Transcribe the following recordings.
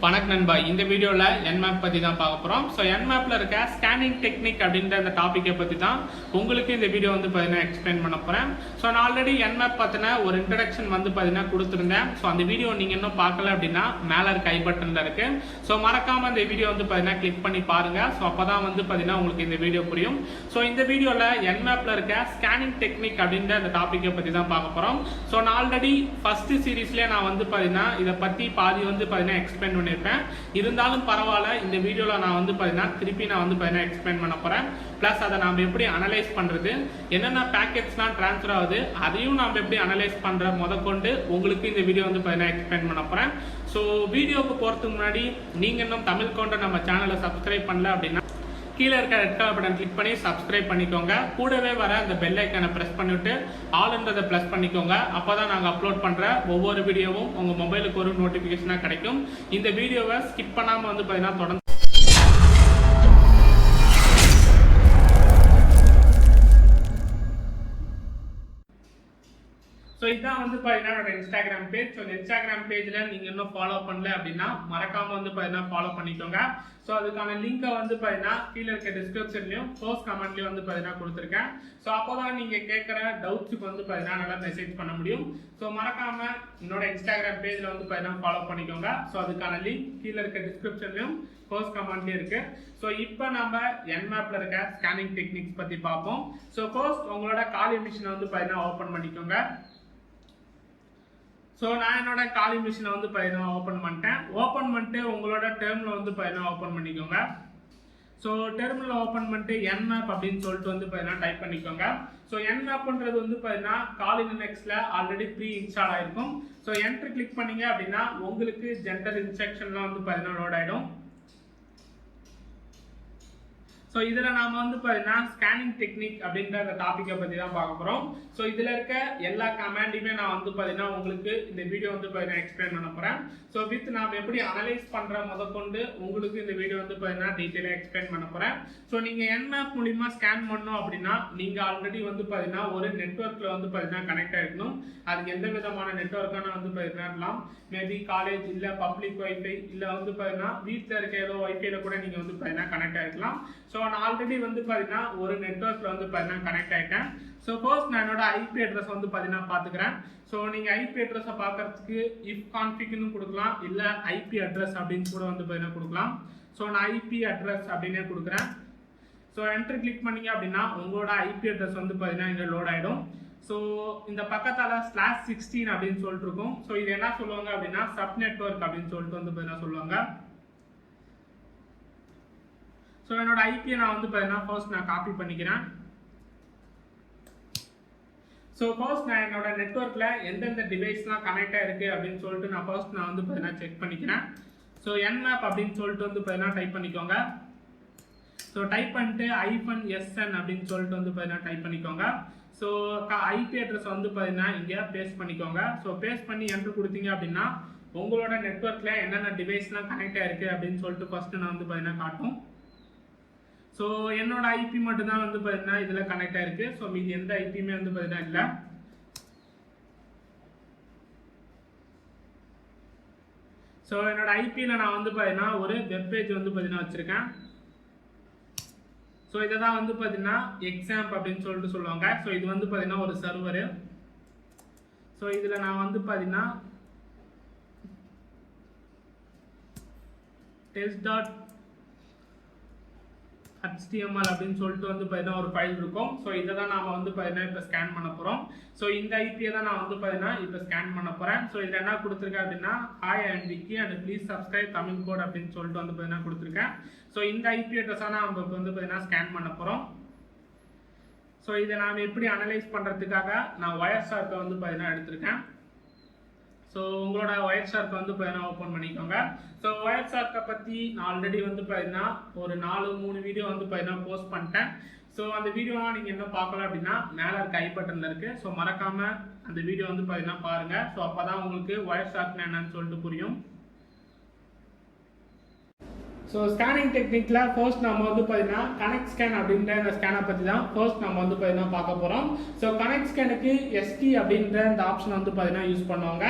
வணக்கம் நண்பா. இந்த வீடியோவில் என்மேப் பற்றி தான் பார்க்க போகிறோம். ஸோ என்மேப்பில் இருக்க ஸ்கேனிங் டெக்னிக் அப்படின்ற அந்த டாப்பிக்கை பற்றி தான் உங்களுக்கு இந்த வீடியோ வந்து பார்த்தீங்கன்னா எக்ஸ்பிளைன் பண்ண போகிறேன். ஸோ நான் ஆல்ரெடி என்மேப் பற்றின ஒரு இன்ட்ரடக்ஷன் வந்து பார்த்தீங்கன்னா கொடுத்துருந்தேன். ஸோ அந்த வீடியோ நீங்கள் இன்னும் பார்க்கல அப்படின்னா மேலே இருக்க ஐ பட்டனில் இருக்குது. ஸோ மறக்காமல் இந்த வீடியோ வந்து பார்த்தீங்கன்னா கிளிக் பண்ணி பாருங்கள். ஸோ அப்போ தான் வந்து பார்த்தீங்கன்னா உங்களுக்கு இந்த வீடியோ புரியும். ஸோ இந்த வீடியோவில் என்மேப்பில் இருக்க ஸ்கேனிங் டெக்னிக் அப்படின்ற அந்த டாப்பிக்கை பற்றி தான் பார்க்க போகிறோம். ஸோ நான் ஆல்ரெடி ஃபஸ்ட்டு சீரீஸ்லேயே நான் வந்து பார்த்தீங்கன்னா இதை பற்றி பாதி வந்து பார்த்தீங்கன்னா எக்ஸ்பிளைன் பண்ணியிருப்பேன். இருந்தாலும் பரவாயில்ல, இந்த வீடியோவில் நான் வந்து பார்த்தீங்கன்னா திருப்பி நான் வந்து பார்த்தீங்கன்னா எக்ஸ்பிளைன் பண்ண போகிறேன். ப்ளஸ் அதை நாம் எப்படி அனலைஸ் பண்ணுறது, என்னென்ன பேக்கெட்ஸ்லாம் ட்ரான்ஸ்ஃபர் ஆகுது, அதையும் நாம் எப்படி அனலைஸ் பண்ணுற முதற்கொண்டு உங்களுக்கு இந்த வீடியோ வந்து பார்த்தீங்கன்னா எக்ஸ்பிளைன் பண்ண போகிறேன். ஸோ வீடியோவுக்கு போகிறதுக்கு முன்னாடி நீங்கள் இன்னும் தமிழ் கவுண்டர் நம்ம சேனலை சப்ஸ்கிரைப் பண்ணல அப்படின்னா கீழே இருக்க ரெட் கலர் பட்டன் கிளிக் பண்ணி சப்ஸ்கிரைப் பண்ணிக்கோங்க. கூடவே வர அந்த பெல் ஐக்கானை ப்ரெஸ் பண்ணிவிட்டு ஆல்ன்றதை ப்ளஸ் பண்ணிக்கோங்க. அப்போ தான் நாங்கள் அப்லோட் பண்ணுற ஒவ்வொரு வீடியோவும் உங்கள் மொபைலுக்கு ஒரு நோட்டிஃபிகேஷனாக கிடைக்கும். இந்த வீடியோவை ஸ்கிப் பண்ணாமல் வந்து பார்த்தீங்கன்னா தொடர்ந்து. ஸோ இதான் வந்து பார்த்தீங்கன்னா என்னோட இன்ஸ்டாகிராம் பேஜ். ஸோ இந்த இன்ஸ்டாகிராம் பேஜில் நீங்கள் இன்னும் ஃபாலோ பண்ணல அப்படின்னா மறக்காமல் வந்து பார்த்தீங்கன்னா ஃபாலோ பண்ணிக்கோங்க. ஸோ அதுக்கான லிங்கை வந்து பார்த்தீங்கன்னா கீழே இருக்க டிஸ்கிரிப்ஷன்லையும் போஸ்ட் கமெண்ட்லையும் வந்து பார்த்தீங்கன்னா கொடுத்துருக்கேன். ஸோ அப்போ தான் நீங்கள் கேட்குற டவுட்ஸுக்கு வந்து பார்த்தீங்கன்னா நல்லா மெசேஜ் பண்ண முடியும். ஸோ மறக்காமல் என்னோட இன்ஸ்டாகிராம் பேஜில் வந்து பார்த்தீங்கன்னா ஃபாலோ பண்ணிக்கோங்க. ஸோ அதுக்கான லிங்க் கீழே இருக்க டிஸ்கிரிப்ஷன்லையும் போஸ்ட் கமெண்ட்லேயும் இருக்குது. ஸோ இப்போ நம்ம என்மேப்பில் இருக்க ஸ்கேனிங் டெக்னிக்ஸ் பற்றி பார்ப்போம். ஸோ ஃபர்ஸ்ட் உங்களோட காலி மிஷினை வந்து பார்த்தீங்கன்னா ஓப்பன் பண்ணிக்கோங்க. ஸோ நான் என்னோட காலி மிஷினை வந்து பார்த்தீங்கன்னா ஓப்பன் பண்ணிட்டு உங்களோட டெர்மினல் வந்து பார்த்தீங்கன்னா ஓப்பன் பண்ணிக்கோங்க. ஸோ டெர்மினல் ஓப்பன் பண்ணிட்டு என்மேப் அப்படின்னு சொல்லிட்டு வந்து பார்த்தீங்கன்னா டைப் பண்ணிக்கோங்க. ஸோ என்மேப்ன்றது வந்து பார்த்தீங்கன்னா காலி லினக்ஸில் ஆல்ரெடி ப்ரீ இன்ஸ்டால் ஆகிருக்கும். ஸோ என்ட்ரு கிளிக் பண்ணீங்க அப்படின்னா உங்களுக்கு ஜென்ரல் இன்ஸ்ட்ரக்ஷன்லாம் வந்து பார்த்தீங்கன்னா லோட் ஆகிடும். ஸோ இதில் நாம் வந்து பார்த்தீங்கன்னா ஸ்கேனிங் டெக்னிக் அப்படின்ற அந்த டாப்பிக்கை பற்றி தான் பார்க்க போகிறோம். ஸோ இதில் இருக்க எல்லா கமாண்டையுமே நான் வந்து பார்த்தீங்கன்னா உங்களுக்கு இந்த வீடியோ வந்து பார்த்தீங்கன்னா எக்ஸ்பிளைன் பண்ண போகிறேன். ஸோ வித் நாம் எப்படி அனலைஸ் பண்ணுற முதற்கொண்டு உங்களுக்கு இந்த வீடியோ வந்து பார்த்தீங்கன்னா டீட்டெயிலாக எக்ஸ்பிளைன் பண்ண போகிறேன். ஸோ நீங்கள் என்மேப் மூலிமா ஸ்கேன் பண்ணணும் அப்படின்னா நீங்கள் ஆல்ரெடி வந்து பார்த்தீங்கன்னா ஒரு நெட்ஒர்க்கில் வந்து பார்த்தீங்கன்னா கனெக்ட் ஆகிருக்கணும். அது எந்த விதமான நெட்ஒர்க்கான வந்து பார்த்தீங்கன்னா மேபி காலேஜ் இல்லை பப்ளிக் ஒய்ஃபை இல்லை வந்து பார்த்தீங்கன்னா வீட்டில் இருக்க ஏதோ ஒய்ஃபைல கூட நீங்கள் வந்து பார்த்தீங்கன்னா கனெக்ட் ஆகிருக்கலாம். ஸோ நான் ஆல்ரெடி வந்து பார்த்தீங்கன்னா ஒரு நெட்ஒர்க்கில் வந்து பார்த்தீங்கன்னா கனெக்ட் ஆகிட்டேன். ஸோ ஃபர்ஸ்ட் நான் என்னோட ஐபி அட்ரஸ் வந்து பார்த்தீங்கன்னா பார்த்துக்கிறேன். ஸோ நீங்கள் ஐபி அட்ரஸை பார்க்கறதுக்கு இஃப் கான்ஃபிக்னு கொடுக்கலாம், இல்லை ஐபி அட்ரஸ் அப்படின்னு கூட வந்து பார்த்தீங்கன்னா கொடுக்கலாம். ஸோ நான் ஐபி அட்ரஸ் அப்படின்னே கொடுக்குறேன். ஸோ என்ட்ரு கிளிக் பண்ணீங்க அப்படின்னா உங்களோட ஐபி அட்ரஸ் வந்து பார்த்தீங்கன்னா இங்கே லோட் ஆகிடும். ஸோ இந்த பக்கத்தால் /16 அப்படின்னு சொல்லிட்டு இருக்கும். ஸோ இது என்ன சொல்லுவாங்க அப்படின்னா சப் நெட்வொர்க் அப்படின்னு சொல்லிட்டு வந்து பார்த்தீங்கன்னா சொல்லுவாங்க. ஸோ என்னோட ஐபியை நான் வந்து பார்த்தீங்கன்னா ஃபர்ஸ்ட் நான் காப்பி பண்ணிக்கிறேன். ஸோ ஃபர்ஸ்ட் நான் என்னோட நெட்வொர்க்கில் எந்தெந்த டிவைஸ்லாம் கனெக்ட் ஆகிருக்கு அப்படின்னு சொல்லிட்டு நான் ஃபர்ஸ்ட் நான் வந்து பார்த்தீங்கன்னா செக் பண்ணிக்கிறேன். ஸோ என்மேப் அப்படின்னு சொல்லிட்டு வந்து பார்த்தீங்கன்னா டைப் பண்ணிக்கோங்க. ஸோ டைப் பண்ணிட்டு -SN அப்படின்னு சொல்லிட்டு வந்து பார்த்தீங்கன்னா டைப் பண்ணிக்கோங்க. ஸோ ஐபி அட்ரஸ் வந்து பார்த்தீங்கன்னா இங்கே பேஸ்ட் பண்ணிக்கோங்க. ஸோ பேஸ்ட் பண்ணி என்ட்ரு கொடுத்தீங்க அப்படின்னா உங்களோட நெட்வொர்க்கில் என்னென்ன டிவைஸ்லாம் கனெக்ட் ஆகிருக்கு அப்படின்னு சொல்லிட்டு ஃபர்ஸ்ட் நான் வந்து பார்த்தீங்கன்னா காட்டும். ஸோ என்னோட ஐபி மட்டும்தான் வந்து பார்த்தீங்கன்னா இதில் கனெக்ட் ஆகிருக்கு. ஸோ மீதி எந்த ஐபியுமே வந்து பார்த்தீங்கன்னா இல்லை. ஸோ என்னோட ஐபியில் நான் வந்து பார்த்தீங்கன்னா ஒரு வெப்பேஜ் வந்து பார்த்தீங்கன்னா வச்சுருக்கேன். ஸோ இதை தான் வந்து பார்த்தீங்கன்னா எக்ஸாம்ப் அப்படின்னு சொல்லிட்டு சொல்லுவாங்க. ஸோ இது வந்து பார்த்தீங்கன்னா ஒரு சர்வரு. ஸோ இதில் நான் வந்து பார்த்தீங்கன்னா test.html அப்படின்னு சொல்லிட்டு வந்து பார்த்தீங்கன்னா ஒரு ஃபைல் இருக்கும். ஸோ இதை தான் நாம் வந்து பார்த்தீங்கன்னா இப்போ ஸ்கேன் பண்ண போகிறோம். ஸோ இந்த ஐபியை தான் நான் வந்து பார்த்தீங்கன்னா இப்போ ஸ்கேன் பண்ண போகிறேன். ஸோ இதில் என்ன கொடுத்துருக்கேன் அப்படின்னா hi and Vicky and please subscribe Tamil code அப்படின்னு சொல்லிட்டு வந்து பார்த்தீங்கன்னா கொடுத்துருக்கேன். ஸோ இந்த ஐபி அட்ரஸாக நம்ம இப்போ வந்து பார்த்தீங்கன்னா ஸ்கேன் பண்ண போகிறோம். ஸோ இதை நாம் எப்படி அனலைஸ் பண்ணுறதுக்காக நான் ஒயர்ஷார்க்கை வந்து பார்த்தீங்கன்னா எடுத்திருக்கேன். ஸோ உங்களோட ஒயர்ஷார்க்கை வந்து பார்த்தீங்கன்னா ஓப்பன் பண்ணிக்கோங்க. ஸோ ஒயர்ஷார்க்கை பற்றி நான் ஆல்ரெடி வந்து பார்த்தீங்கன்னா ஒரு 4-3 வீடியோ வந்து பார்த்தீங்கன்னா போஸ்ட் பண்ணிட்டேன். ஸோ அந்த வீடியோலாம் நீங்கள் என்ன பார்க்கலாம் அப்படின்னா மேலே இருக்க ஐ பட்டனில் இருக்குது. ஸோ மறக்காமல் அந்த வீடியோ வந்து பார்த்தீங்கன்னா பாருங்கள். ஸோ அப்போ தான் உங்களுக்கு ஒயர்ஷார்க்னா என்னன்னு சொல்லிட்டு புரியும். ஸோ ஸ்கேனிங் டெக்னிக்கில் ஃபர்ஸ்ட் நம்ம வந்து பார்த்தீங்கன்னா கனெக்ட் ஸ்கேன் அப்படின்ற இந்த ஸ்கேனை பற்றி தான் ஃபர்ஸ்ட் நம்ம வந்து பார்த்தீங்கன்னா பார்க்க போகிறோம். ஸோ கனெக்ட் ஸ்கேனுக்கு எஸ்டி அப்படின்ற இந்த ஆப்ஷன் வந்து பார்த்தீங்கன்னா யூஸ் பண்ணுவாங்க.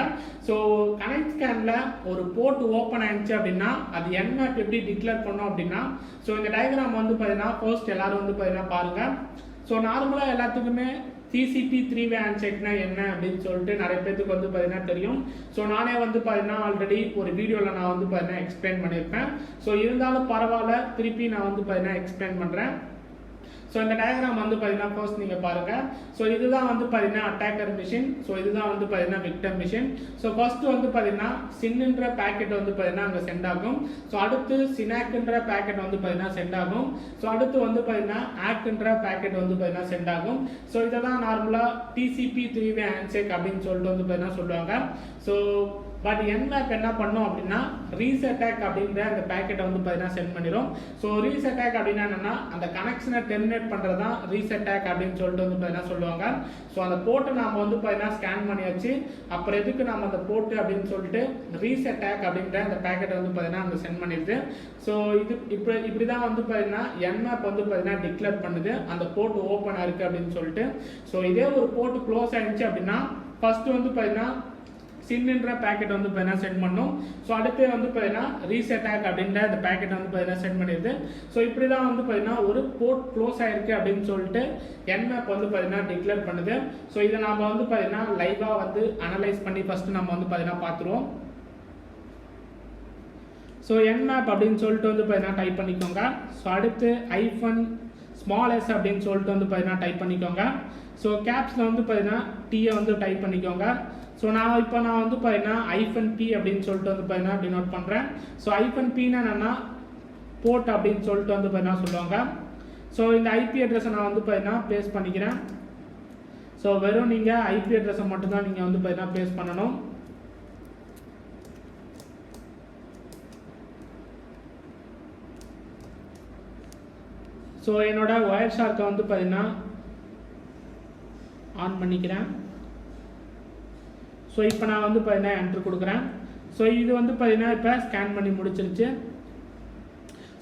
ஸோ கனெக்ட் ஸ்கேனில் ஒரு போர்ட் ஓப்பன் ஆயிடுச்சு அப்படின்னா அது என்மேப் எப்படி டிக்ளேர் பண்ணோம் அப்படின்னா, ஸோ இந்த டயக்ராம் வந்து பார்த்தீங்கன்னா ஃபர்ஸ்ட் எல்லாரும் வந்து பார்த்தீங்கன்னா பாருங்கள். ஸோ நார்மலாக எல்லாத்துக்குமே TCP 3-way ஹேண்ட்ஷேக்னா என்ன அப்படின்னு சொல்லிட்டு நிறைய பேருக்கு வந்து பார்த்தீங்கன்னா தெரியும். ஸோ நானே வந்து பார்த்தீங்கன்னா ஆல்ரெடி ஒரு வீடியோவில் நான் வந்து பார்த்தீங்கன்னா எக்ஸ்பிளைன் பண்ணியிருப்பேன். ஸோ இருந்தாலும் பரவாயில்ல, திருப்பி நான் வந்து பார்த்தீங்கன்னா எக்ஸ்பிளைன் பண்ணுறேன். ஸோ இந்த டயக்ராம் வந்து பார்த்தீங்கன்னா ஃபர்ஸ்ட் நீங்கள் பாருங்கள். ஸோ இதுதான் வந்து பார்த்தீங்கன்னா அட்டாக்கர் மிஷின். ஸோ இதுதான் வந்து பார்த்தீங்கன்னா விக்டம் மிஷின். ஸோ ஃபர்ஸ்ட் வந்து பார்த்தீங்கன்னா சின்ன்ற பேக்கெட் வந்து பார்த்தீங்கன்னா அங்கே சென்ட் ஆகும். ஸோ அடுத்து சினாக்ன்ற பேக்கெட் வந்து பார்த்தீங்கன்னா சென்ட் ஆகும். ஸோ அடுத்து வந்து பார்த்தீங்கன்னா ஆக்ன்ற பேக்கெட் வந்து பார்த்தீங்கன்னா சென்ட் ஆகும். ஸோ இதை தான் நார்மலாக TCP 3-way ஹேண்ட்ஷேக் அப்படின்னு சொல்லிட்டு வந்து பார்த்தீங்கன்னா சொல்லுவாங்க. ஸோ பட் என்மேப் என்ன பண்ணோம் அப்படின்னா ரீசெட்டாக் அப்படின்ற அந்த பேக்கெட்டை வந்து பார்த்தீங்கன்னா சென்ட் பண்ணிடும். ஸோ ரீசெட்டாக் அப்படின்னா என்னன்னா அந்த கனெக்ஷனை டெர்மினேட் பண்ணுறது தான் ரீசெட்டாக் அப்படின்னு சொல்லிட்டு வந்து பார்த்தீங்கன்னா சொல்லுவாங்க. ஸோ அந்த போர்ட்டை நம்ம வந்து பார்த்தீங்கன்னா ஸ்கேன் பண்ணியாச்சு, அப்புறம் எதுக்கு நம்ம அந்த போர்ட்டு அப்படின்னு சொல்லிட்டு ரீசெட்டாக் அப்படின்ற அந்த பேக்கெட்டை வந்து பார்த்தீங்கன்னா அங்கே சென்ட் பண்ணிடுது. ஸோ இப்படி தான் வந்து பார்த்தீங்கன்னா என்மேப் வந்து பார்த்தீங்கன்னா டிக்ளேர் பண்ணுது அந்த போர்ட் ஓப்பன் ஆயிருக்கு அப்படின்னு சொல்லிட்டு. ஸோ இதே ஒரு போர்ட் க்ளோஸ் ஆயிடுச்சு அப்படின்னா ஃபர்ஸ்ட் வந்து பார்த்தீங்கன்னா சின்ன்ற பேக்கெட் வந்து பார்த்தீங்கன்னா சென்ட் பண்ணும். ஸோ அடுத்து வந்து பார்த்தீங்கன்னா ரீசெட்டாக் அப்படின்ற அந்த பேக்கெட் வந்து பார்த்தீங்கன்னா சென்ட் பண்ணிடுது. ஸோ இப்படி தான் வந்து பார்த்தீங்கன்னா ஒரு போர்ட் க்ளோஸ் ஆயிருக்கு அப்படின்னு சொல்லிட்டு என்மேப் வந்து பார்த்தீங்கன்னா டிக்ளேர் பண்ணுது. ஸோ இதை நம்ம வந்து பார்த்தீங்கன்னா லைவாக வந்து அனலைஸ் பண்ணி ஃபர்ஸ்ட் நம்ம வந்து பார்த்தீங்கன்னா பார்த்துருவோம். ஸோ என்மேப் அப்படின்னு சொல்லிட்டு வந்து பார்த்தீங்கன்னா டைப் பண்ணிக்கோங்க. ஸோ அடுத்து -s அப்படின்னு சொல்லிட்டு வந்து பார்த்தீங்கன்னா டைப் பண்ணிக்கோங்க. ஸோ கேப்ஸில் வந்து பார்த்தீங்கன்னா டீயை வந்து டைப் பண்ணிக்கோங்க. ஸோ நான் வந்து பார்த்தீங்கன்னா -p அப்படின்னு சொல்லிட்டு வந்து பார்த்தீங்கன்னா டினோட் பண்ணுறேன். ஸோ -pனா என்னன்னா போர்ட் அப்படின்னு சொல்லிட்டு வந்து பார்த்தீங்கன்னா சொல்லுவாங்க. ஸோ இந்த IP அட்ரஸை நான் வந்து பார்த்தீங்கன்னா பேஸ்ட் பண்ணிக்கிறேன். ஸோ வெறும் நீங்கள் IP அட்ரஸை மட்டும்தான் நீங்கள் வந்து பார்த்தீங்கன்னா பேஸ்ட் பண்ணணும். ஸோ என்னோட ஒயர் ஷார்க்கை வந்து பார்த்தீங்கன்னா ஆன் பண்ணிக்கிறேன். ஸோ இப்போ நான் வந்து பார்த்தீங்கன்னா என்ட்ரு கொடுக்குறேன். ஸோ இது வந்து பார்த்தீங்கன்னா இப்போ ஸ்கேன் பண்ணி முடிச்சிருச்சு.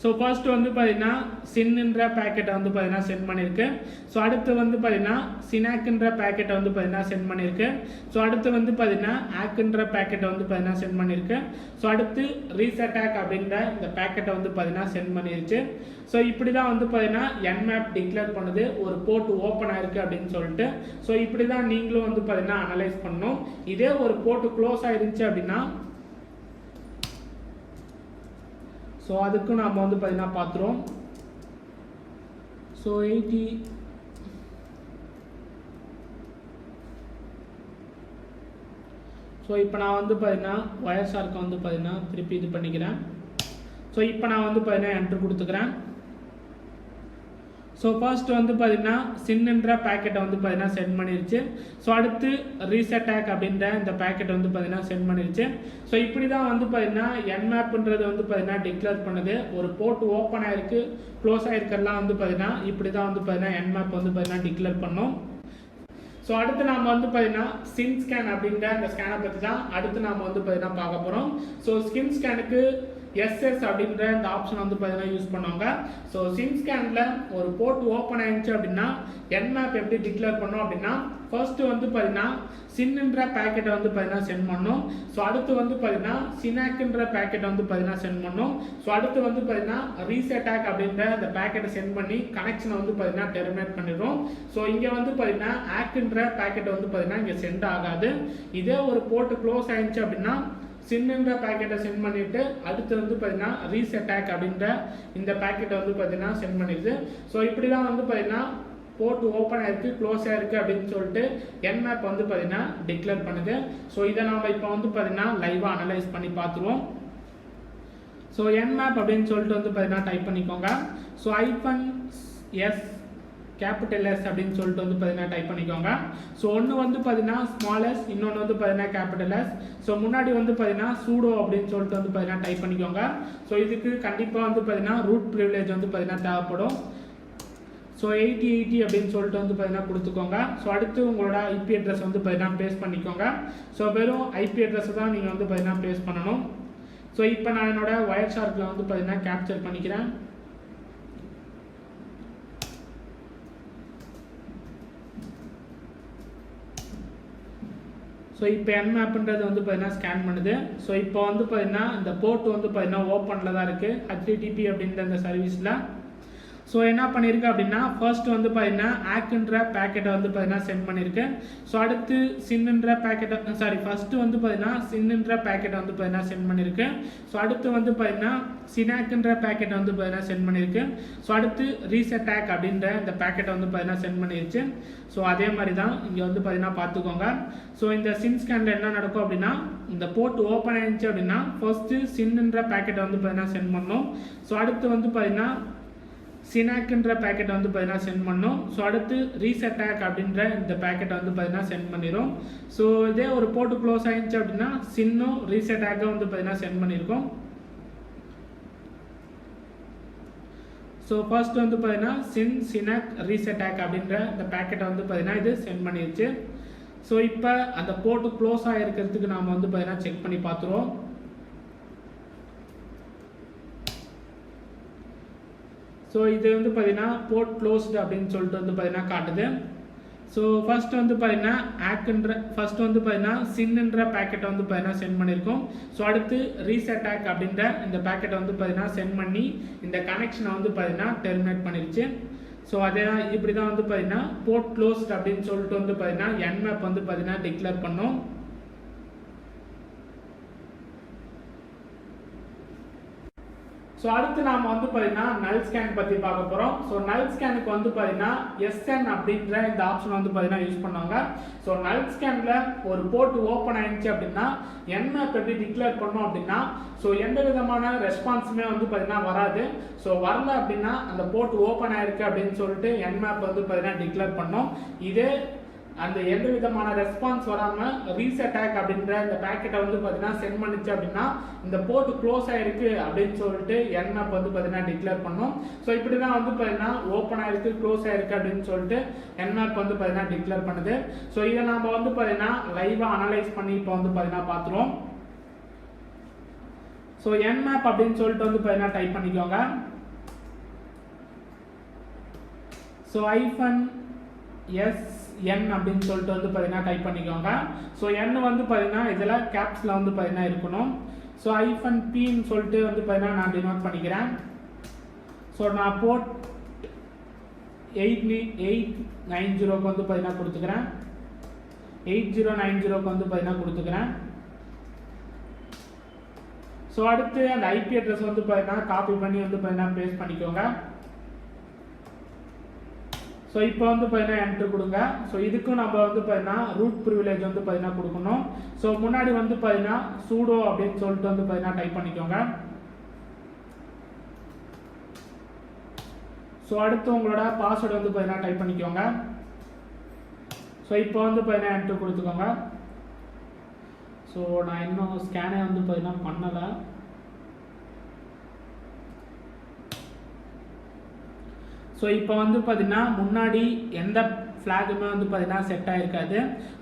ஸோ ஃபர்ஸ்ட் வந்து பார்த்தீங்கன்னா சின்ன்ற பேக்கெட்டை வந்து பார்த்தீங்கன்னா சென்ட் பண்ணியிருக்கு. ஸோ அடுத்து வந்து பார்த்தீங்கன்னா சினாக்ன்ற பேக்கெட்டை வந்து பார்த்தீங்கன்னா சென்ட் பண்ணியிருக்கு. ஸோ அடுத்து வந்து பார்த்தீங்கன்னா ஆக்ன்ற பேக்கெட்டை வந்து பார்த்தீங்கன்னா சென்ட் பண்ணியிருக்கு. ஸோ அடுத்து ரீசெட்டாக் அப்படின்ற இந்த பேக்கெட்டை வந்து பார்த்தீங்கன்னா சென்ட் பண்ணிருச்சு. ஸோ இப்படி தான் வந்து பார்த்தீங்கன்னா என்மேப் டிக்ளேர் பண்ணுது ஒரு போர்ட் ஓப்பன் ஆயிருக்கு அப்படின்னு சொல்லிட்டு. ஸோ இப்படி தான் நீங்களும் வந்து பார்த்தீங்கன்னா அனலைஸ் பண்ணணும். இதே ஒரு போர்ட் க்ளோஸ் ஆயிருந்துச்சு அப்படின்னா ஸோ அதுக்கும் நம்ம வந்து பார்த்தீங்கன்னா பார்த்துருவோம். ஸோ 80 ஸோ இப்போ நான் வந்து பார்த்தீங்கன்னா ஒயர் ஷார்க்கை வந்து பார்த்தீங்கன்னா திருப்பி இது பண்ணிக்கிறேன். ஸோ இப்போ நான் வந்து பார்த்தீங்கன்னா என்ட்ரு கொடுத்துக்கிறேன். ஸோ ஃபர்ஸ்ட் வந்து பார்த்தீங்கன்னா சின்ன்ற பேக்கெட்டை வந்து பார்த்தீங்கன்னா சென்ட் பண்ணிருச்சு. ஸோ அடுத்து ரீசெட்டாக் அப்படின்ற இந்த பேக்கெட்டை வந்து பார்த்தீங்கன்னா சென்ட் பண்ணிருச்சு. ஸோ இப்படி தான் வந்து பார்த்தீங்கன்னா என்மேப்ன்றது வந்து பார்த்தீங்கன்னா டிக்ளேர் பண்ணுது ஒரு போர்ட் ஓப்பன் ஆயிருக்கு க்ளோஸ் ஆயிருக்கெல்லாம் வந்து பார்த்தீங்கன்னா இப்படி தான் வந்து பார்த்தீங்கன்னா என்மேப் வந்து பார்த்தீங்கன்னா டிக்ளேர் பண்ணோம். ஸோ அடுத்து நாம் வந்து பார்த்தீங்கன்னா சின் ஸ்கேன் அப்படின்ற அந்த ஸ்கேனை பற்றி தான் அடுத்து நாம் வந்து பார்த்தீங்கன்னா பார்க்க போகிறோம். ஸோ ஸ்கின் ஸ்கேனுக்கு SS அப்படின்ற இந்த ஆப்ஷன் வந்து பார்த்தீங்கன்னா யூஸ் பண்ணுவாங்க. ஸோ சின் ஸ்கேனில் ஒரு போர்ட் ஓப்பன் ஆயிடுச்சு அப்படின்னா என்மேப் எப்படி டிக்ளேர் பண்ணோம் அப்படின்னா ஃபர்ஸ்ட் வந்து பார்த்தீங்கன்னா சின்ன்ற பேக்கெட்டை வந்து பார்த்தீங்கன்னா சென்ட் பண்ணோம். ஸோ அடுத்து வந்து பார்த்தீங்கன்னா சினாக்ன்ற பேக்கெட்டை வந்து பார்த்தீங்கன்னா சென்ட் பண்ணோம். ஸோ அடுத்து வந்து பார்த்தீங்கன்னா ரீசெட்டாக் அப்படின்ற அந்த பேக்கெட்டை சென்ட் பண்ணி கனெக்ஷனை வந்து பார்த்தீங்கன்னா டெர்மினேட் பண்ணிடுறோம். ஸோ இங்கே வந்து பார்த்தீங்கன்னா ஆக்ன்ற பேக்கெட்டை வந்து பார்த்தீங்கன்னா இங்கே சென்ட் ஆகாது. இதே ஒரு போர்ட் க்ளோஸ் ஆயிடுச்சு அப்படின்னா சின்ன்ற பேக்கெட்டை சென்ட் பண்ணிட்டு அடுத்து வந்து பார்த்தீங்கன்னா ரீசெட்டாக் அப்படின்ற இந்த பேக்கெட்டை வந்து பார்த்தீங்கன்னா சென்ட் பண்ணிடுது. ஸோ இப்படி தான் வந்து பார்த்தீங்கன்னா போர்ட் ஓப்பன் ஆயிருக்கு க்ளோஸ் ஆயிருக்கு அப்படின்னு சொல்லிட்டு என்மேப் வந்து பார்த்தீங்கன்னா டிக்ளேர் பண்ணுது. ஸோ இதை நாம் இப்போ வந்து பார்த்தீங்கன்னா லைவாக அனலைஸ் பண்ணி பார்த்துருவோம். ஸோ என்மேப் அப்படின்னு சொல்லிட்டு வந்து பார்த்தீங்கன்னா டைப் பண்ணிக்கோங்க. ஸோ -s கேபிட்டல் S அப்படின்னு சொல்லிட்டு வந்து பார்த்தீங்கன்னா டைப் பண்ணிக்கோங்க. ஸோ ஒன்று வந்து பார்த்தீங்கன்னா ஸ்மால் s, இன்னொன்று வந்து பார்த்தீங்கன்னா கேபிட்டல் S. ஸோ முன்னாடி வந்து பார்த்தீங்கன்னா சூடோ அப்படின்னு சொல்லிட்டு வந்து பார்த்தீங்கன்னா டைப் பண்ணிக்கோங்க. ஸோ இதுக்கு கண்டிப்பாக வந்து பார்த்தீங்கன்னா ரூட் ப்ரிவிலேஜ் வந்து பார்த்தீங்கன்னா தேவைப்படும். ஸோ 8080 அப்படின்னு சொல்லிட்டு வந்து பார்த்தீங்கன்னா கொடுத்துக்கோங்க. ஸோ அடுத்து உங்களோட IP அட்ரஸ் வந்து பார்த்தீங்கன்னா பேஸ்ட் பண்ணிக்கோங்க. ஸோ வெறும் IP அட்ரஸை தான் நீங்கள் வந்து பார்த்தீங்கன்னா பேஸ்ட் பண்ணணும். ஸோ இப்போ நான் என்னோட ஒயர் ஷார்க்கில் வந்து பார்த்தீங்கன்னா கேப்சர் பண்ணிக்கிறேன். ஸோ இப்போ Nmapன்றது வந்து பார்த்தீங்கன்னா ஸ்கேன் பண்ணுது. ஸோ இப்போ வந்து பார்த்தீங்கன்னா இந்த போர்ட் வந்து பார்த்தீங்கன்னா ஓப்பனில் தான் இருக்குது HTTP அப்படின்ற அந்த சர்வீஸில். ஸோ என்ன பண்ணியிருக்கு அப்படின்னா ஃபர்ஸ்ட் வந்து பார்த்தீங்கன்னா ஆக்குன்ற பேக்கெட்டை வந்து பார்த்தீங்கன்னா சென்ட் பண்ணியிருக்கு. ஸோ அடுத்து சின்னுன்ற பேக்கெட்டை ஃபஸ்ட்டு வந்து பார்த்தீங்கன்னா சின்னுன்ற பேக்கெட்டை வந்து பார்த்தீங்கன்னா சென்ட் பண்ணியிருக்கு. ஸோ அடுத்து வந்து பார்த்தீங்கன்னா சினாக்குன்ற பேக்கெட்டை வந்து பார்த்தீங்கன்னா சென்ட் பண்ணியிருக்கு. ஸோ அடுத்து ரீசெட்டாக் அப்படின்ற இந்த பேக்கெட்டை வந்து பார்த்தீங்கன்னா சென்ட் பண்ணிடுச்சு. ஸோ அதே மாதிரி தான் இங்கே வந்து பார்த்தீங்கன்னா பார்த்துக்கோங்க. ஸோ இந்த சின் ஸ்கேனில் என்ன நடக்கும் அப்படின்னா இந்த போர்ட் ஓப்பன் ஆயிடுச்சு அப்படின்னா ஃபர்ஸ்ட்டு சின்னுன்ற பேக்கெட்டை வந்து பார்த்தீங்கன்னா சென்ட் பண்ணோம். ஸோ அடுத்து வந்து பார்த்தீங்கன்னா சினாக்குன்ற பேக்கெட்டை வந்து பார்த்தீங்கன்னா சென்ட் பண்ணோம். ஸோ அடுத்து ரீசெட்டாக் அப்படின்ற இந்த பேக்கெட்டை வந்து பார்த்தீங்கன்னா சென்ட் பண்ணிடும். ஸோ இதே ஒரு போர்ட் க்ளோஸ் ஆயிடுச்சு அப்படின்னா சின்னும் ரீசெட்டாக்கை வந்து பார்த்தீங்கன்னா சென்ட் பண்ணியிருக்கோம். ஸோ ஃபர்ஸ்ட் வந்து பார்த்தீங்கன்னா சினாக் ரீசெட்டாக் அப்படின்ற இந்த பேக்கெட்டை வந்து பார்த்தீங்கன்னா இது சென்ட் பண்ணிடுச்சு. ஸோ இப்போ அந்த போர்ட் க்ளோஸ் ஆகிருக்கிறதுக்கு நாம் வந்து பார்த்தீங்கன்னா செக் பண்ணி பார்த்துருவோம். ஸோ இது வந்து பார்த்தீங்கன்னா போர்ட் க்ளோஸ்டு அப்படின்னு சொல்லிட்டு வந்து பார்த்தீங்கன்னா காட்டுது. ஸோ ஃபர்ஸ்ட் வந்து பார்த்தீங்கன்னா ஃபர்ஸ்ட் வந்து பார்த்தீங்கன்னா சின்னுன்ற பேக்கெட்டை வந்து பார்த்தீங்கன்னா சென்ட் பண்ணியிருக்கோம். ஸோ அடுத்து ரீசெட்டாக் அப்படின்ற இந்த பேக்கெட்டை வந்து பார்த்தீங்கன்னா சென்ட் பண்ணி இந்த கனெக்ஷனை வந்து பார்த்தீங்கன்னா டெர்மினேட் பண்ணிருச்சு. ஸோ அதே தான் இப்படி தான் வந்து பார்த்தீங்கன்னா போர்ட் க்ளோஸ்டு அப்படின்னு சொல்லிட்டு வந்து பார்த்தீங்கன்னா Nmap வந்து பார்த்தீங்கன்னா டிக்ளேர் பண்ணோம். ஸோ அடுத்து நாம் வந்து பார்த்தீங்கன்னா நல் ஸ்கேன் பற்றி பார்க்க போகிறோம். ஸோ நல் ஸ்கேனுக்கு வந்து பார்த்தீங்கன்னா SN அப்படின்ற இந்த ஆப்ஷன் வந்து பார்த்தீங்கன்னா யூஸ் பண்ணுவாங்க. ஸோ நல் ஸ்கேனில் ஒரு போர்ட் ஓப்பன் ஆயிடுச்சு அப்படின்னா Nmap எப்படி டிக்ளேர் பண்ணோம் அப்படின்னா ஸோ எந்த விதமான ரெஸ்பான்ஸுமே வந்து பார்த்தீங்கன்னா வராது. ஸோ வரல அப்படின்னா அந்த போர்ட் ஓப்பன் ஆயிருக்கு அப்படின்னு சொல்லிட்டு Nmap வந்து பார்த்தீங்கன்னா டிக்ளேர் பண்ணோம். இதே அந்த எந்த விதமான ரெஸ்பான்ஸ் வராமல் ரீசெட்டாக் அப்படின்ற இந்த பேக்கெட்டை வந்து பார்த்தீங்கன்னா சென்ட் பண்ணிச்சு அப்படின்னா இந்த போர்ட் க்ளோஸ் ஆயிருக்கு அப்படின்னு சொல்லிட்டு Nmap வந்து பார்த்தீங்கன்னா டிக்ளேர் பண்ணோம். ஸோ இப்படி தான் வந்து பார்த்தீங்கன்னா ஓப்பன் ஆயிருக்கு க்ளோஸ் ஆயிருக்கு அப்படின்னு சொல்லிட்டு Nmap வந்து பார்த்தீங்கன்னா டிக்ளேர் பண்ணுது. ஸோ இதை நம்ம வந்து பார்த்தீங்கன்னா லைவாக அனலைஸ் பண்ணி இப்போ வந்து பார்த்தீங்கன்னா பார்த்துருவோம். ஸோ Nmap அப்படின்னு சொல்லிட்டு வந்து பார்த்தீங்கன்னா டைப் பண்ணிக்கோங்க. ஸோ -SN அப்படின்னு சொல்லிட்டு வந்து பார்த்தீங்கன்னா டைப் பண்ணிக்கோங்க. ஸோ N வந்து பார்த்தீங்கன்னா இதில் கேப்ஸில் வந்து பார்த்தீங்கன்னா இருக்கணும். ஸோ -Pன்னு சொல்லிட்டு வந்து பார்த்தீங்கன்னா நான் டினோட் பண்ணிக்கிறேன். ஸோ நான் போர்ட் 890க்கு வந்து பார்த்தீங்கன்னா கொடுத்துக்கிறேன். 8090க்கு வந்து பார்த்தீங்கன்னா கொடுத்துக்கிறேன். ஸோ அடுத்து அந்த IP அட்ரஸ் வந்து பார்த்தீங்கன்னா காப்பி பண்ணி வந்து பார்த்தீங்கன்னா பேஸ்ட் பண்ணிக்கோங்க. ஸோ இப்போ வந்து பார்த்தீங்கன்னா என்ட்ரு கொடுங்க. ஸோ இதுக்கும் நம்ம வந்து பார்த்தீங்கன்னா ரூட் ப்ரிவிலேஜ் வந்து பார்த்தீங்கன்னா கொடுக்கணும். ஸோ முன்னாடி வந்து பார்த்தீங்கன்னா சூடோ அப்படின்னு சொல்லிட்டு வந்து பார்த்தீங்கன்னா டைப் பண்ணிக்கோங்க. ஸோ அடுத்து உங்களோட பாஸ்வேர்டு வந்து பார்த்தீங்கன்னா டைப் பண்ணிக்கோங்க. ஸோ இப்போ வந்து பார்த்தீங்கன்னா என்ட்ரு கொடுத்துக்கோங்க. ஸோ நான் இன்னும் ஸ்கேனே வந்து பார்த்தீங்கன்னா பண்ணலை. ஸோ இப்போ வந்து பார்த்தீங்கன்னா முன்னாடி எந்த ஃப்ளாகுமே வந்து பார்த்தீங்கன்னா செட் ஆகிருக்காது.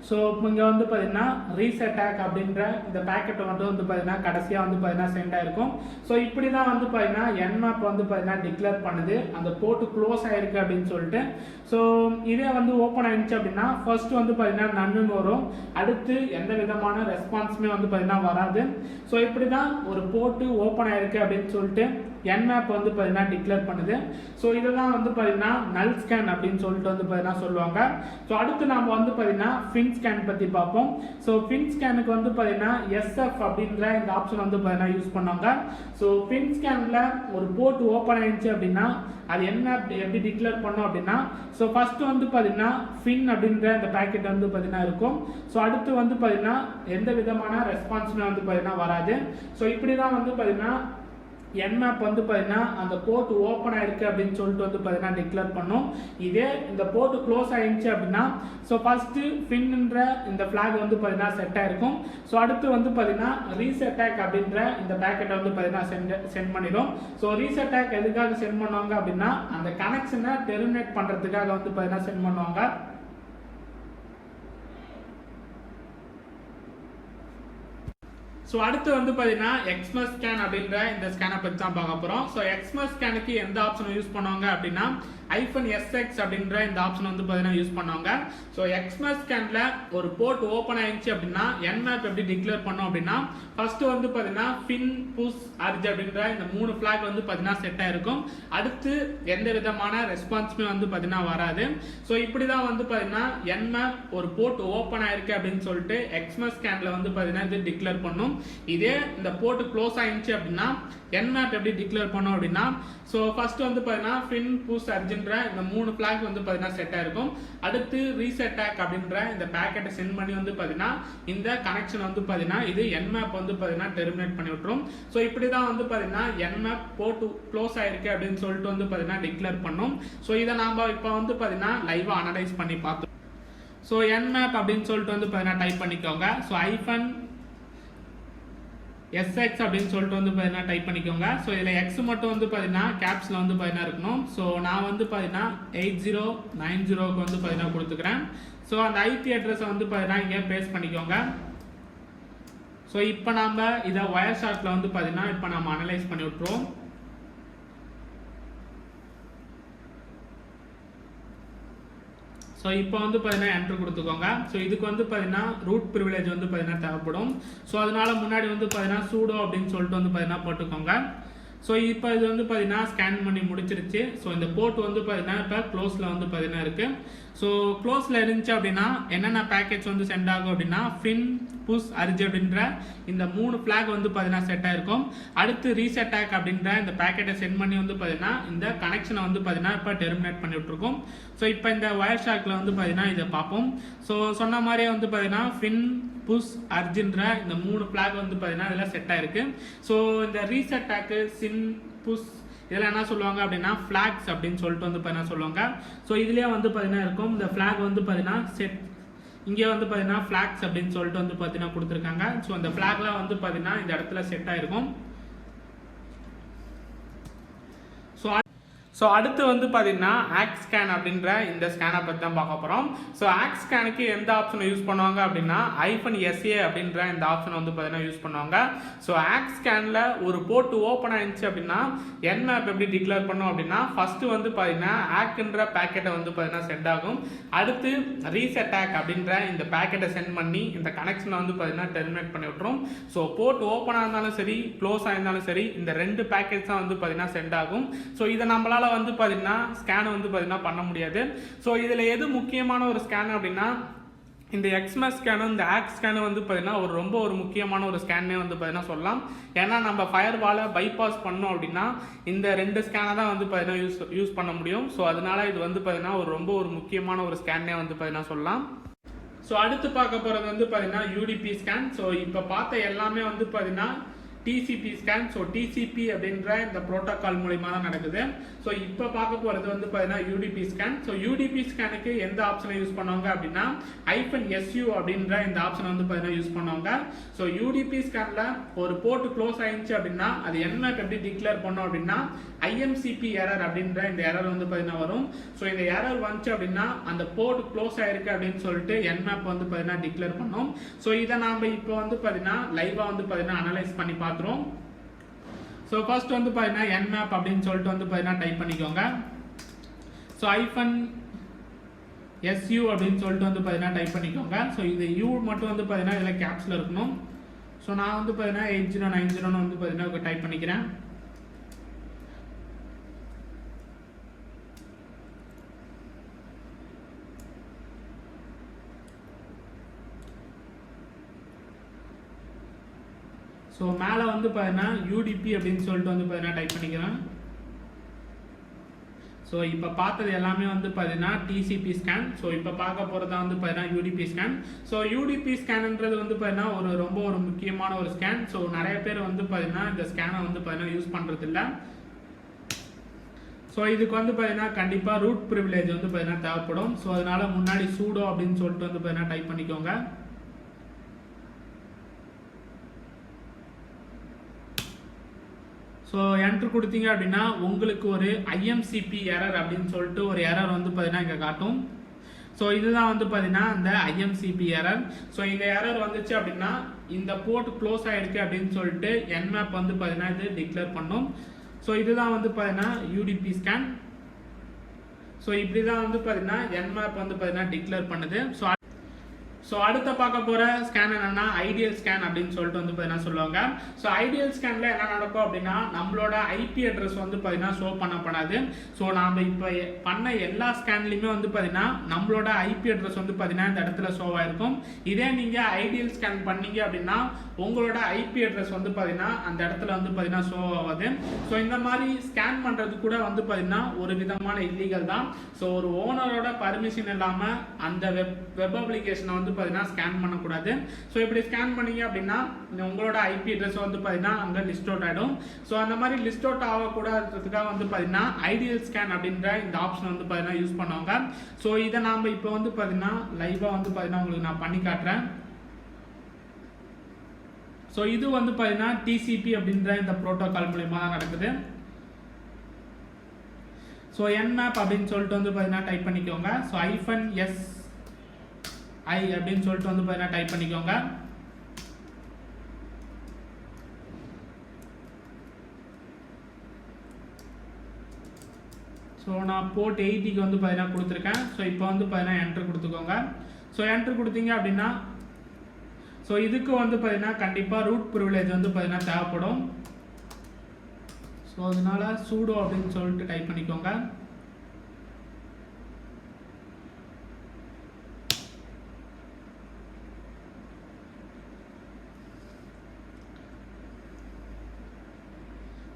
ஸோ இங்கே வந்து பார்த்தீங்கன்னா ரீசெட்டாக் அப்படின்ற இந்த பேக்கெட்டை மட்டும் வந்து பார்த்தீங்கன்னா கடைசியாக வந்து பார்த்தீங்கன்னா சென்ட் ஆகிருக்கும். ஸோ இப்படி தான் வந்து பார்த்தீங்கன்னா Nmap வந்து பார்த்தீங்கன்னா டிக்ளேர் பண்ணுது அந்த போர்ட் க்ளோஸ் ஆகிருக்கு அப்படின்னு சொல்லிட்டு. ஸோ இதே வந்து ஓப்பன் ஆகிடுச்சு அப்படின்னா ஃபர்ஸ்ட் வந்து பார்த்தீங்கன்னா நன்னுன்னு வரும். அடுத்து எந்த விதமான ரெஸ்பான்ஸுமே வந்து பார்த்தீங்கன்னா வராது. ஸோ இப்படி தான் ஒரு போர்ட்டு ஓப்பன் ஆகிருக்கு அப்படின்னு சொல்லிட்டு Nmap வந்து பார்த்தீங்கன்னா டிக்ளேர் பண்ணுது. ஸோ இதை தான் வந்து பார்த்தீங்கன்னா நல் ஸ்கேன் அப்படின்னு சொல்லிட்டு வந்து பார்த்தீங்கன்னா சொல்லுவாங்க. ஸோ அடுத்து நாம் வந்து பார்த்தீங்கன்னா ஃபின் ஸ்கேன் பற்றி பார்ப்போம். ஸோ ஃபின் ஸ்கேனுக்கு வந்து பார்த்தீங்கன்னா SF அப்படின்ற இந்த ஆப்ஷன் வந்து பார்த்தீங்கன்னா யூஸ் பண்ணாங்க. ஸோ ஃபின் ஸ்கேனில் ஒரு போர்ட் ஓப்பன் ஆயிடுச்சு அப்படின்னா அது என்ன எப்படி டிக்ளேர் பண்ணோம் அப்படின்னா ஸோ ஃபர்ஸ்ட் வந்து பார்த்தீங்கன்னா ஃபின் அப்படின்ற இந்த பேக்கெட் வந்து பார்த்தீங்கன்னா இருக்கும். ஸோ அடுத்து வந்து பார்த்தீங்கன்னா எந்த விதமான ரெஸ்பான்ஸுமே வந்து பார்த்தீங்கன்னா வராது. ஸோ இப்படி தான் வந்து பார்த்தீங்கன்னா Nmap வந்து பார்த்தீங்கன்னா அந்த போர்ட் ஓப்பன் ஆயிருக்கு அப்படின்னு சொல்லிட்டு வந்து பார்த்தீங்கன்னா டிக்ளேர் பண்ணோம். இதே இந்த போர்ட் க்ளோஸ் ஆயிடுச்சு அப்படின்னா ஸோ ஃபர்ஸ்ட்டு ஃபின்ன்ற இந்த ஃப்ளாக் வந்து பார்த்தீங்கன்னா செட் ஆயிருக்கும். ஸோ அடுத்து வந்து பார்த்தீங்கன்னா ரீசெட்டாக் அப்படின்ற இந்த பேக்கெட்டை வந்து பார்த்தீங்கன்னா சென்ட் பண்ணிடும். ஸோ ரீசெட்டாக் எதுக்காக சென்ட் பண்ணுவாங்க அப்படின்னா அந்த கனெக்ஷனை டெர்மினேட் பண்ணுறதுக்காக வந்து பார்த்தீங்கன்னா சென்ட் பண்ணுவாங்க. ஸோ அடுத்து வந்து பார்த்தீங்கன்னா எக்ஸ்மஸ் ஸ்கேன் அப்படின்ற இந்த ஸ்கேனை பற்றி தான் பார்க்க போகிறோம். ஸோ எக்ஸ்மஸ் ஸ்கேனுக்கு எந்த ஆப்ஷனை யூஸ் பண்ணுவாங்க அப்படின்னா -SX அப்படின்ற இந்த ஆப்ஷன் வந்து பார்த்தீங்கன்னா யூஸ் பண்ணுவாங்க. ஸோ எக்ஸ்மஸ் ஸ்கேனில் ஒரு போர்ட் ஓப்பன் ஆயிடுச்சு அப்படின்னா Nmap எப்படி டிக்ளேர் பண்ணோம் அப்படின்னா ஃபர்ஸ்ட் வந்து பார்த்தீங்கன்னா ஃபின் புஷ் அர்ஜ் அப்படின்ற இந்த 3 ஃபிளாக் வந்து பார்த்தீங்கன்னா செட் ஆயிருக்கும். அடுத்து எந்த விதமான ரெஸ்பான்ஸுமே வந்து பார்த்தீங்கன்னா வராது. ஸோ இப்படி தான் வந்து பார்த்தீங்கன்னா Nmap ஒரு போர்ட் ஓப்பன் ஆயிருக்கு அப்படின்னு சொல்லிட்டு எக்ஸ்மஸ் ஸ்கேனில் வந்து பார்த்தீங்கன்னா இது டிக்ளேர் பண்ணும். இதே இந்த போர்ட் க்ளோஸ் ஆயிடுச்சு அப்படின்னா Nmap எப்படி டிக்ளேர் பண்ணோம் அப்படின்னா ஸோ ஃபர்ஸ்ட் வந்து பார்த்தீங்கன்னா ஃபின் புஷ் அர்ஜ்ன்ற இந்த 3 ஃபிளாக் வந்து பார்த்தீங்கன்னா செட் ஆயிருக்கும். அடுத்து ரீசெட்டாக் அப்படின்ற இந்த பேக்கெட்டை சென்ட் பண்ணி வந்து பார்த்தீங்கன்னா இந்த கனெக்ஷன் வந்து பார்த்தீங்கன்னா இது Nmap வந்து பார்த்தீங்கன்னா டெர்மினேட் பண்ணி விட்டுரும். ஸோ இப்படி தான் வந்து பார்த்தீங்கன்னா Nmap போர்ட் க்ளோஸ் ஆயிருக்கு அப்படின்னு சொல்லிட்டு வந்து பார்த்தீங்கன்னா டிக்ளேர் பண்ணும். ஸோ இதை நாம் இப்போ வந்து பார்த்தீங்கன்னா லைவாக அனலைஸ் பண்ணி பார்த்தோம். ஸோ Nmap அப்படின்னு சொல்லிட்டு வந்து பார்த்தீங்கன்னா டைப் பண்ணிக்கோங்க. ஸோ -SX அப்படின்னு சொல்லிட்டு வந்து பார்த்தீங்கன்னா டைப் பண்ணிக்கோங்க. ஸோ இதில் எக்ஸ் மட்டும் வந்து பார்த்தீங்கன்னா கேப்ஸில் வந்து பார்த்தீங்கன்னா இருக்கணும். ஸோ நான் வந்து பார்த்தீங்கன்னா 8090க்கு வந்து பார்த்தீங்கன்னா கொடுத்துக்கிறேன். ஸோ அந்த ஐபி அட்ரஸை வந்து பார்த்தீங்கன்னா இங்கே பேஸ்ட் பண்ணிக்கோங்க. ஸோ இப்போ நாம் இதை வயர் ஷார்ட்டில் வந்து பார்த்தீங்கன்னா இப்போ நம்ம அனலைஸ் பண்ணி விட்டுருவோம். ஸோ இப்போ வந்து பார்த்தீங்கன்னா என்ட்ரு கொடுத்துக்கோங்க. ஸோ இதுக்கு வந்து பார்த்தீங்கன்னா ரூட் ப்ரிவிலேஜ் வந்து பார்த்தீங்கன்னா தேவைப்படும். ஸோ அதனால முன்னாடி வந்து பார்த்தீங்கன்னா சூடோ அப்படின்னு சொல்லிட்டு வந்து பார்த்தீங்கன்னா போட்டுக்கோங்க. ஸோ இப்போ இது வந்து பார்த்தீங்கன்னா ஸ்கேன் பண்ணி முடிச்சிருச்சு. ஸோ இந்த போர்ட் வந்து பார்த்தீங்கன்னா இப்போ க்ளோஸில் வந்து பார்த்தீங்கன்னா இருக்குது. ஸோ க்ளோஸில் இருந்துச்சு அப்படின்னா என்னென்ன பேக்கேஜ் வந்து சென்ட் ஆகும் அப்படின்னா ஃபின் புஷ் அர்ஜ் அப்படின்ற இந்த 3 ஃபிளாக் வந்து பார்த்தீங்கன்னா செட் ஆயிருக்கும். அடுத்து ரீசெட்டாக் அப்படின்ற இந்த பேக்கெட்டை சென்ட் பண்ணி வந்து பார்த்தீங்கன்னா இந்த கனெக்ஷனை வந்து பார்த்தீங்கன்னா இப்போ டெர்மினேட் பண்ணி விட்டுருக்கோம். ஸோ இப்போ இந்த வயர் ஷார்க்கில் வந்து பார்த்தீங்கன்னா இதை பார்ப்போம். ஸோ சொன்ன மாதிரியே வந்து பார்த்தீங்கன்னா ஃபின் புஷ் அர்ஜின்ற இந்த 3 ஃபிளாக் வந்து பார்த்தீங்கன்னா இதெல்லாம் செட் ஆயிருக்கு. ஸோ இந்த ரீசெட்டாக்கு சின் புஷ் இதெல்லாம் என்ன சொல்லுவாங்க அப்படின்னா ஃபிளாக்ஸ் அப்படின்னு சொல்லிட்டு வந்து பார்த்தீங்கன்னா சொல்லுவாங்க. ஸோ இதுலேயே வந்து பார்த்தீங்கன்னா இருக்கும் இந்த ஃபிளாக் வந்து பார்த்தீங்கன்னா செட் இங்கே வந்து பார்த்தீங்கன்னா ஃபிளாக்ஸ் அப்படின்னு சொல்லிட்டு வந்து பார்த்தீங்கன்னா கொடுத்துருக்காங்க. ஸோ அந்த ஃபிளாக்லாம் வந்து பார்த்தீங்கன்னா இந்த இடத்துல செட் ஆயிருக்கும். ஸோ அடுத்து வந்து பார்த்தீங்கன்னா ஆக்ஸ் ஸ்கேன் அப்படின்ற இந்த ஸ்கேனை பற்றி தான் பார்க்க போகிறோம். ஸோ ஆக்ஸ் ஸ்கேனுக்கு எந்த ஆப்ஷனை யூஸ் பண்ணுவாங்க அப்படின்னா -SA அப்படின்ற இந்த ஆப்ஷனை வந்து பார்த்தீங்கன்னா யூஸ் பண்ணுவாங்க. ஸோ ஆக்ஸ் ஸ்கேனில் ஒரு போர்ட் ஓப்பன் ஆயிடுச்சு அப்படின்னா Nmap எப்படி டிக்ளேர் பண்ணோம் அப்படின்னா ஃபஸ்ட்டு வந்து பார்த்தீங்கன்னா ஆக்ன்ற பேக்கெட்டை வந்து பார்த்தீங்கன்னா சென்ட் ஆகும். அடுத்து ரீசெட்டாக் அப்படின்ற இந்த பேக்கெட்டை சென்ட் பண்ணி இந்த கனெக்ஷனை வந்து பார்த்தீங்கன்னா டெர்மினேட் பண்ணி விட்டுரும். ஸோ போர்ட் ஓப்பனாக இருந்தாலும் சரி க்ளோஸ் ஆயிருந்தாலும் சரி இந்த 2 பேக்கெட்ஸ் தான் வந்து பார்த்தீங்கன்னா சென்ட் ஆகும். ஸோ இதை நம்மளால் வந்து பார்த்தீங்கன்னா ஸ்கேன் வந்து பார்த்தீங்கன்னா பண்ண முடியாது. ஸோ இதில் எது முக்கியமான ஒரு ஸ்கேன் அப்படின்னா இந்த எக்ஸ்மஸ் ஸ்கேனும் இந்த ஆக்ஸ் ஸ்கேனும் வந்து பார்த்தீங்கன்னா ரொம்ப ஒரு முக்கியமான ஒரு ஸ்கேனே வந்து பார்த்தீங்கன்னா சொல்லலாம். ஏன்னா நம்ம ஃபயர்வாலை பைபாஸ் பண்ணோம் அப்படின்னா இந்த 2 ஸ்கேனை தான் வந்து பார்த்தீங்கன்னா யூஸ் பண்ண முடியும். ஸோ அதனால இது வந்து பார்த்தீங்கன்னா ரொம்ப ஒரு முக்கியமான ஒரு ஸ்கேனே வந்து பார்த்தீங்கன்னா சொல்லலாம். ஸோ அடுத்து பார்க்க போகிறது வந்து பார்த்தீங்கன்னா UDP ஸ்கேன். ஸோ இப்போ பார்த்த எல்லாமே வந்து பார்த்தீங்கன்னா TCP ஸ்கேன். ஸோ TCP அப்படின்ற இந்த ப்ரோட்டோகால் மூலிமா தான் நடக்குது. ஸோ இப்போ பார்க்க போகிறது வந்து பார்த்தீங்கன்னா UDP ஸ்கேன். ஸோ UDP ஸ்கேனுக்கு எந்த ஆப்ஷனை யூஸ் பண்ணுவாங்க அப்படின்னா -SU அப்படின்ற இந்த ஆப்ஷனை வந்து பார்த்தீங்கன்னா யூஸ் பண்ணுவாங்க. ஸோ UDP ஸ்கேனில் ஒரு போர்ட் க்ளோஸ் ஆயிடுச்சு அப்படின்னா அது Nmap எப்படி டிக்ளேர் பண்ணோம் அப்படின்னா IMCP எரர் அப்படின்ற இந்த எரர் வந்து பார்த்தீங்கன்னா வரும். ஸோ இந்த எரர் வந்துச்சு அப்படின்னா அந்த போர்ட் க்ளோஸ் ஆயிருக்கு அப்படின்னு சொல்லிட்டு Nmap வந்து பார்த்தீங்கன்னா டிக்ளேர் பண்ணோம். ஸோ இதை நாம் இப்போ வந்து பார்த்தீங்கன்னா லைவாக வந்து பார்த்தீங்கன்னா அனலைஸ் பண்ணி பார்த்துருவோம். ஸோ ஃபர்ஸ்ட் வந்து பார்த்தீங்கன்னா Nmap அப்படின்னு சொல்லிட்டு வந்து பார்த்தீங்கன்னா டைப் பண்ணிக்கோங்க. ஸோ -SU அப்படின்னு சொல்லிட்டு வந்து பார்த்தீங்கன்னா டைப் பண்ணிக்கோங்க. ஸோ இது U மட்டும் வந்து பார்த்தீங்கன்னா இதில் கேப்ஸில் இருக்கணும். ஸோ நான் வந்து பார்த்தீங்கன்னா 8090 வந்து பார்த்தீங்கன்னா டைப் பண்ணிக்கிறேன். ஸோ மேலே வந்து பார்த்தீங்கன்னா UDP அப்படின்னு சொல்லிட்டு வந்து பார்த்தீங்கன்னா டைப் பண்ணிக்கிறேன். ஸோ இப்போ பார்த்தது எல்லாமே வந்து பார்த்தீங்கன்னா TCP ஸ்கேன். ஸோ இப்போ பார்க்க போகிறது வந்து பார்த்தீங்கன்னா UDP ஸ்கேன். ஸோ UDP ஸ்கேன்ன்றது வந்து பார்த்தீங்கன்னா ரொம்ப ஒரு முக்கியமான ஒரு ஸ்கேன். ஸோ நிறைய பேர் வந்து பார்த்தீங்கன்னா இந்த ஸ்கேனை வந்து பார்த்தீங்கன்னா யூஸ் பண்ணுறது இல்லை. ஸோ இதுக்கு வந்து பார்த்தீங்கன்னா கண்டிப்பாக ரூட் ப்ரிவிலேஜ் வந்து பார்த்தீங்கன்னா தேவைப்படும். ஸோ அதனால முன்னாடி சூடோ அப்படின்னு சொல்லிட்டு வந்து பார்த்தீங்கன்னா டைப் பண்ணிக்கோங்க. ஸோ என்ட்ரு கொடுத்தீங்க அப்படின்னா உங்களுக்கு ஒரு IMCP எரர் அப்படின்னு சொல்லிட்டு ஒரு எரர் வந்து பார்த்தீங்கன்னா இங்கே காட்டும். ஸோ இதுதான் வந்து பார்த்தீங்கன்னா இந்த IMCP எரர். ஸோ இந்த எரர் வந்துச்சு அப்படின்னா இந்த போர்ட் க்ளோஸ் ஆகிருக்கு அப்படின்னு சொல்லிட்டு Nmap வந்து பார்த்தீங்கன்னா இது டிக்ளேர் பண்ணும். ஸோ இதுதான் வந்து பார்த்தீங்கன்னா UDP ஸ்கேன். ஸோ இப்படி தான் வந்து பார்த்தீங்கன்னா Nmap வந்து பார்த்தீங்கன்னா டிக்ளேர் பண்ணுது. ஸோ அடுத்த பார்க்க போகிற ஸ்கேன் என்னன்னா ஐடியல் ஸ்கேன் அப்படின்னு சொல்லிட்டு வந்து பார்த்தீங்கன்னா சொல்லுவாங்க. ஸோ ஐடியல் ஸ்கேனில் என்ன நடக்கும் அப்படின்னா நம்மளோட ஐபி அட்ரஸ் வந்து பார்த்தீங்கன்னா ஷோ பண்ணப்படாது. ஸோ நாம் இப்போ பண்ண எல்லா ஸ்கேன்லையுமே வந்து பார்த்தீங்கன்னா நம்மளோட ஐபி அட்ரஸ் வந்து பார்த்தீங்கன்னா இந்த இடத்துல ஷோ ஆயிருக்கும். இதே நீங்கள் ஐடியல் ஸ்கேன் பண்ணீங்க அப்படின்னா உங்களோட ஐபி அட்ரஸ் வந்து பார்த்தீங்கன்னா அந்த இடத்துல வந்து பார்த்தீங்கன்னா ஷோ ஆகாது. ஸோ இந்த மாதிரி ஸ்கேன் பண்ணுறது கூட வந்து பார்த்தீங்கன்னா ஒரு விதமான இல்லீகல் தான். ஸோ ஒரு ஓனரோட பர்மிஷன் இல்லாமல் அந்த வெப் அப்ளிகேஷனை வந்து பார்த்தீங்கன்னா ஸ்கேன் பண்ணக்கூடாது. ஸோ இப்படி ஸ்கேன் பண்ணீங்க அப்படின்னா உங்களோட ஐபி அட்ரஸ் வந்து பார்த்தீங்கன்னா அங்கே லிஸ்ட் அவுட் ஆகிடும். ஸோ அந்த மாதிரி லிஸ்ட் அவுட் ஆகக்கூடாதுக்காக வந்து பார்த்தீங்கன்னா ஐடியல் ஸ்கேன் அப்படின்ற இந்த ஆப்ஷன் வந்து பார்த்தீங்கன்னா யூஸ் பண்ணுவாங்க. ஸோ இதை நாம் இப்போ வந்து பார்த்தீங்கன்னா லைவாக வந்து பார்த்தீங்கன்னா உங்களுக்கு நான் பண்ணி காட்டுறேன். ஸோ இது வந்து பார்த்தீங்கன்னா TCP அப்படின்ற இந்த ப்ரோட்டோகால் மூலயமா தான் நடக்குது. ஸோ Nmap அப்படின்னு சொல்லிட்டு வந்து பார்த்தீங்கன்னா டைப் பண்ணிக்கோங்க. ஸோ -SI அப்படின்னு சொல்லிட்டு வந்து பார்த்தீங்கன்னா டைப் பண்ணிக்கோங்க. ஸோ நான் போர்ட் 80க்கு வந்து பார்த்தீங்கன்னா கொடுத்துருக்கேன். ஸோ இப்போ வந்து பார்த்தீங்கன்னா என்ட்ரு கொடுத்துக்கோங்க. ஸோ என்ட்ரு கொடுத்தீங்க அப்படின்னா ஸோ இதுக்கு வந்து பார்த்தீங்கன்னா கண்டிப்பாக ரூட் ப்ரிவிலேஜ் வந்து பார்த்தீங்கன்னா தேவைப்படும். ஸோ அதனால sudo அப்படின்னு சொல்லிட்டு டைப் பண்ணிக்கோங்க.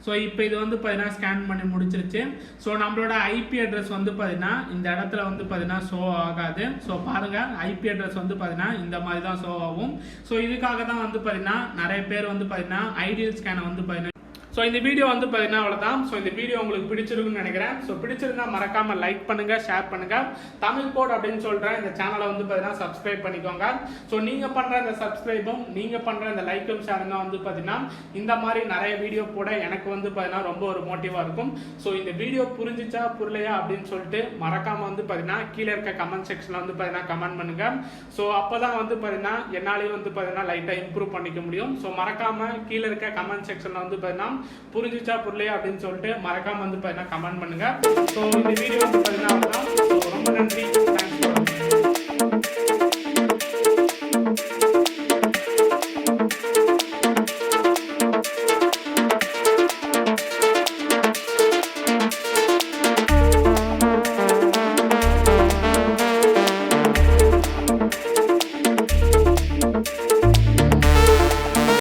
ஸோ இப்போ இது வந்து பார்த்தீங்கன்னா ஸ்கேன் பண்ணி முடிச்சிருச்சு. ஸோ நம்மளோட ஐபி அட்ரஸ் வந்து பார்த்தீங்கன்னா இந்த இடத்துல வந்து பார்த்தீங்கன்னா ஷோ ஆகாது. ஸோ பாருங்கள் ஐபி அட்ரஸ் வந்து பார்த்தீங்கன்னா இந்த மாதிரி தான் ஷோ ஆகும். ஸோ இதுக்காக தான் வந்து பார்த்தீங்கன்னா நிறைய பேர் வந்து பார்த்தீங்கன்னா ஐடியல் ஸ்கேனை வந்து பார்த்தீங்கன்னா ஸோ இந்த வீடியோ வந்து பார்த்தீங்கன்னா அவ்வளோதான். ஸோ இந்த வீடியோ உங்களுக்கு பிடிச்சிருக்குன்னு நினைக்கிறேன். ஸோ பிடிச்சிருந்தா மறக்காமல் லைக் பண்ணுங்கள், ஷேர் பண்ணுங்கள். தமிழ் கோட் அப்படின்னு சொல்கிறேன் இந்த சேனலை வந்து பார்த்தீங்கன்னா சப்ஸ்கிரைப் பண்ணிக்கோங்க. ஸோ நீங்கள் பண்ணுற இந்த சப்ஸ்கிரைபும் நீங்கள் பண்ணுற இந்த லைக்கும் ஷேரும் தான் வந்து பார்த்தீங்கன்னா இந்த மாதிரி நிறைய வீடியோ போட எனக்கு வந்து பார்த்தீங்கன்னா ரொம்ப ஒரு மோட்டிவாக இருக்கும். ஸோ இந்த வீடியோ புரிஞ்சிச்சா புரியலையா அப்படின்னு சொல்லிட்டு மறக்காமல் வந்து பார்த்தீங்கன்னா கீழே இருக்க கமெண்ட் செக்ஷனில் வந்து பார்த்தீங்கன்னா கமெண்ட் பண்ணுங்கள். ஸோ அப்போ தான் வந்து பார்த்தீங்கன்னா என்னாலேயும் வந்து பார்த்தீங்கன்னா லைட்டாக இம்ப்ரூவ் பண்ணிக்க முடியும். ஸோ மறக்காமல் கீழே இருக்க கமெண்ட் செக்ஷனில் வந்து பார்த்தீங்கன்னா புரிஞ்சிச்சா புரியலையா அப்படின்னு சொல்லிட்டு மறக்காம வந்து பார்த்தீங்கன்னா கமெண்ட் பண்ணுங்க. ஸோ இந்த வீடியோ வந்து பார்த்தீங்கன்னா